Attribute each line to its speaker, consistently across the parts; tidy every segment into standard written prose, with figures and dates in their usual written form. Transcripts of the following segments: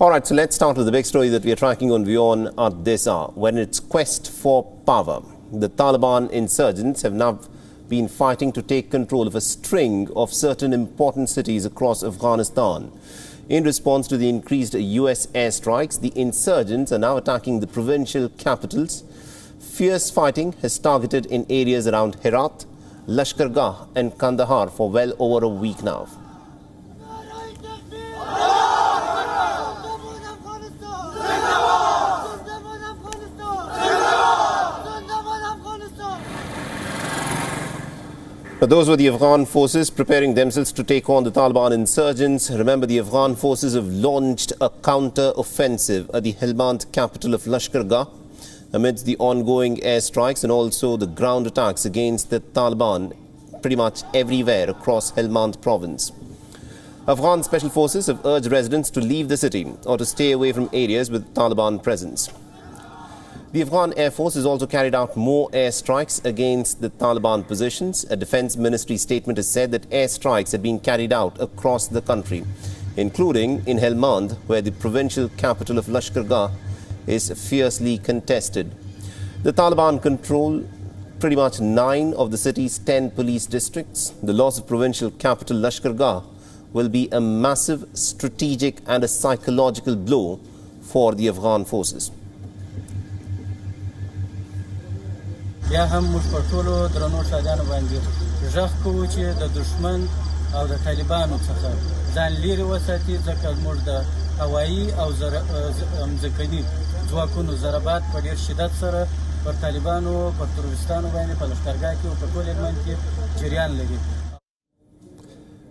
Speaker 1: All right, so let's start with the big story that we are tracking on WION at this hour. When its quest for power, the Taliban insurgents have now been fighting to take control of a string of certain important cities across Afghanistan. In response to the increased US airstrikes, the insurgents are now attacking the provincial capitals. Fierce fighting has targeted in areas around Herat, Lashkar Gah and Kandahar for well over a week now. Those were the Afghan forces preparing themselves to take on the Taliban insurgents. Remember, the Afghan forces have launched a counter-offensive at the Helmand capital of Lashkar Gah amidst the ongoing airstrikes and also the ground attacks against the Taliban pretty much everywhere across Helmand province. Afghan special forces have urged residents to leave the city or to stay away from areas with Taliban presence. The Afghan Air Force has also carried out more airstrikes against the Taliban positions. A Defence Ministry statement has said that airstrikes have been carried out across the country, including in Helmand, where the provincial capital of Lashkar Gah is fiercely contested. The Taliban control pretty much 9 of the city's 10 police districts. The loss of provincial capital Lashkar Gah will be a massive strategic and a psychological blow for the Afghan forces.
Speaker 2: یا هم موږ په ټولو درنو شاهدانو باندې غږ کوو چې د دشمن او د طالبانو څخه ځان لرې وساتي، ځکه موږ د هوایي او ځمکني ځواکونو ضربات په ډېر شدت سره پر طالبانو پر تروریستانو باندې په لښکرګاه کې او په ټول هلمند کې جریان لري.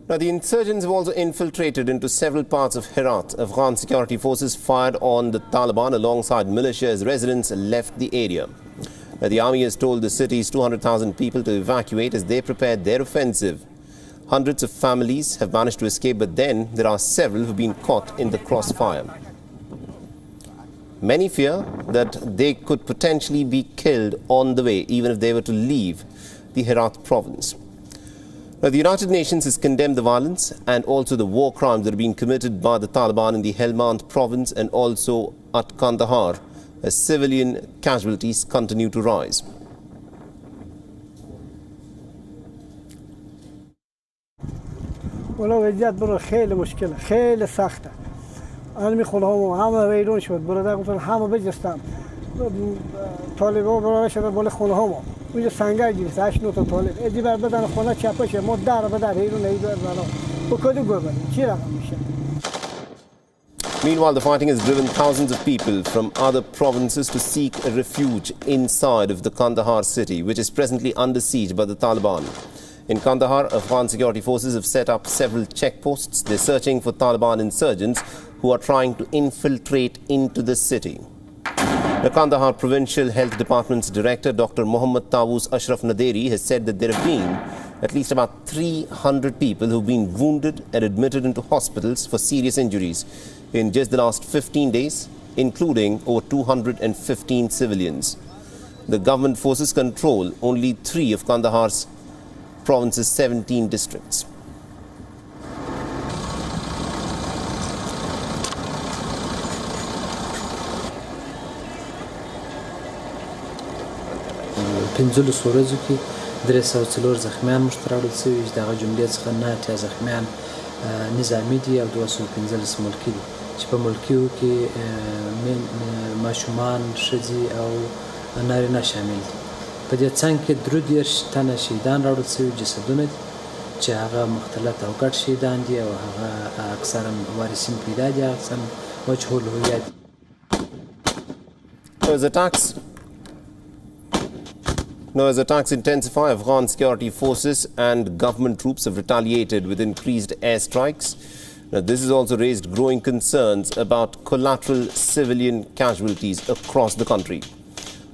Speaker 1: Now, the insurgents have also infiltrated into several parts of Herat. Afghan security forces fired on the Taliban alongside militia as residents left the area. The army has told the city's 200,000 people to evacuate as they prepared their offensive. Hundreds of families have managed to escape, but then there are several who have been caught in the crossfire. Many fear that they could potentially be killed on the way, even if they were to leave the Herat province. Now, the United Nations has condemned the violence and also the war crimes that are being committed by the Taliban in the Helmand province and also at Kandahar, as civilian casualties continue to rise.
Speaker 3: والله وضعیت برای خیلی مشکله، خیلی سخته. آنمی خونه‌هامو همه ویران شد. برادر گفتن همه بجستم. طالبان برای شده بالا خونه‌هامو. اونجا سنگر گرفت 8 تا طالب. ادی بر بدن خونه چپشه. ما در بدر هیرون هیدار بالا. با کدی گربه. چی رقم میشه؟
Speaker 1: Meanwhile, the fighting has driven thousands of people from other provinces to seek a refuge inside of the Kandahar city, which is presently under siege by the Taliban. In Kandahar, Afghan security forces have set up several checkposts. They're searching for Taliban insurgents who are trying to infiltrate into the city. The Kandahar Provincial Health Department's director, Dr. Mohammad Tawus Ashraf Naderi, has said that there have been at least about 300 people who've been wounded and admitted into hospitals for serious injuries in just the last 15 days, including over 215 civilians. The government forces control only 3 of Kandahar's province's 17 districts.
Speaker 4: پنځلس ورځو کې 304 زخمیان موږ ته راوړل شوي چې د هغه جملې څخه 9 اتیا زخمیان نظامي دي او 215 ملکي دي چې په ملکیو کې ماشومان، ښځې او نارینه شامل دي. په دې څنګ کې 33 تنه شهیدان راوړل شوي جسدونه دي چې هغه مختلط او ګډ شهیدان دي او هغه اکثرا وارثین پیدا دي، اکثرا مجهول هویت.
Speaker 1: As attacks intensify, Afghan security forces and government troops have retaliated with increased airstrikes. Now, this has also raised growing concerns about collateral civilian casualties across the country.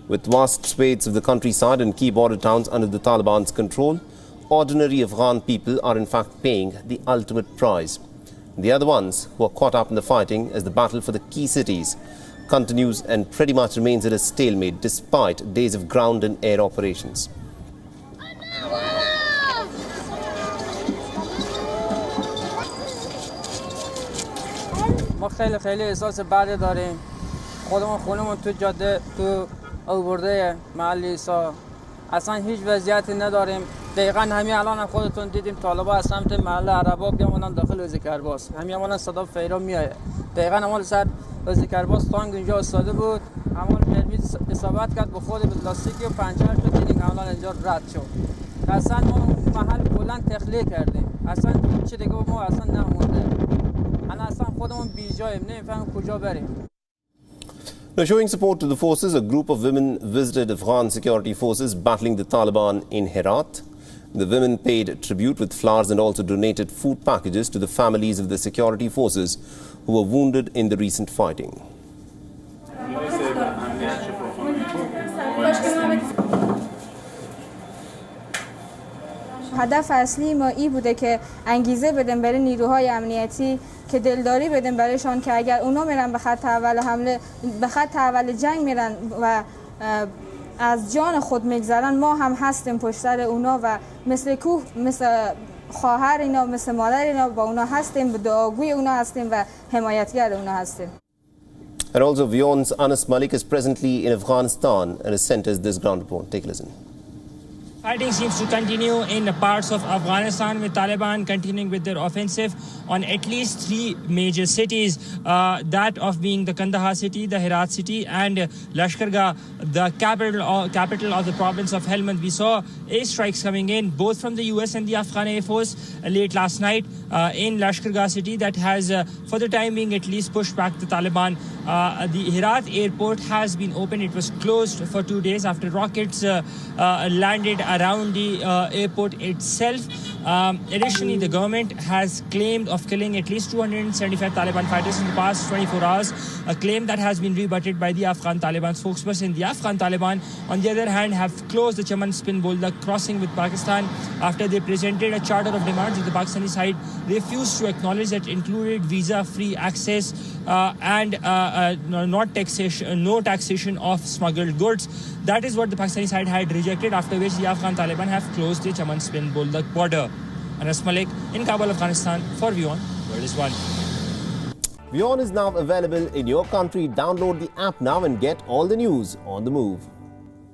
Speaker 1: With vast swathes of the countryside and key border towns under the Taliban's control, ordinary Afghan people are in fact paying the ultimate price. They are the ones who are caught up in the fighting as the battle for the key cities continues and pretty much remains at a stalemate despite days of ground and air operations.
Speaker 5: ما خیلی احساس بده داریم. خونمون تو جاده تو آورده محلی سا اصلا هیچ وضعیتی نداریم. دقیقا همین الان خودتون دیدیم طالبان از سمت محل عربا بیامونن داخل وزیرکرباس. همین الان صدا فیرا میاد. دقیقا اول سر وزیرکرباس تانک اینجا استاده بود. اول مرمی اصابت کرد به خود لاستیکی و پنچر شد. دیدیم الان اینجا رد شد. اصلا ما محل کلا تخلیه کردیم. اصلا چه دیگه ما اصلا نمونده. انا اصلا خودمون بیجاییم نمیفهمیم کجا بریم.
Speaker 1: Now, showing support to the forces, a group of women visited Afghan security forces battling the Taliban in Herat. The women paid tribute with flowers and also donated food packages to the families of the security forces who were wounded in the recent fighting.
Speaker 6: هدف اصلی ما این بوده که انگیزه بدیم برای نیروهای امنیتی که دلداری بدیم برایشان که اگر اونا میرن به خط اول حمله به خط اول جنگ میرن و از جان خود میگذرن ما هم هستیم پشت سر اونا و مثل کوه مثل خواهر اینا مثل مادر اینا با اونا هستیم به دعاگوی اونا هستیم و حمایتگر اونا هستیم.
Speaker 1: And also WION's Anas Malik is presently in Afghanistan and has sent us this ground report. Take a listen.
Speaker 7: Fighting seems to continue in parts of Afghanistan, with Taliban continuing with their offensive on at least 3 major cities, that of being the Kandahar city, the Herat city and Lashkar Gah, the capital of the province of Helmand. We saw airstrikes coming in both from the US and the Afghan Air Force late last night in Lashkar Gah city that has for the time being at least pushed back the Taliban. The Herat airport has been opened. It was closed for 2 days after rockets landed around the airport itself. Additionally, the government has claimed of killing at least 275 Taliban fighters in the past 24 hours, a claim that has been rebutted by the Afghan Taliban spokesperson. The Afghan Taliban, on the other hand, have closed the Chaman Spin Bolda crossing with Pakistan after they presented a charter of demands that the Pakistani side refused to acknowledge, that included visa-free access and no taxation of smuggled goods. That is what the Pakistani side had rejected, after which the Afghan Taliban have closed the Chaman Spin Bolda border. Anas Malik in Kabul, Afghanistan for WION World is One.
Speaker 1: WION is now available in your country. Download the app now and get all the news on the move.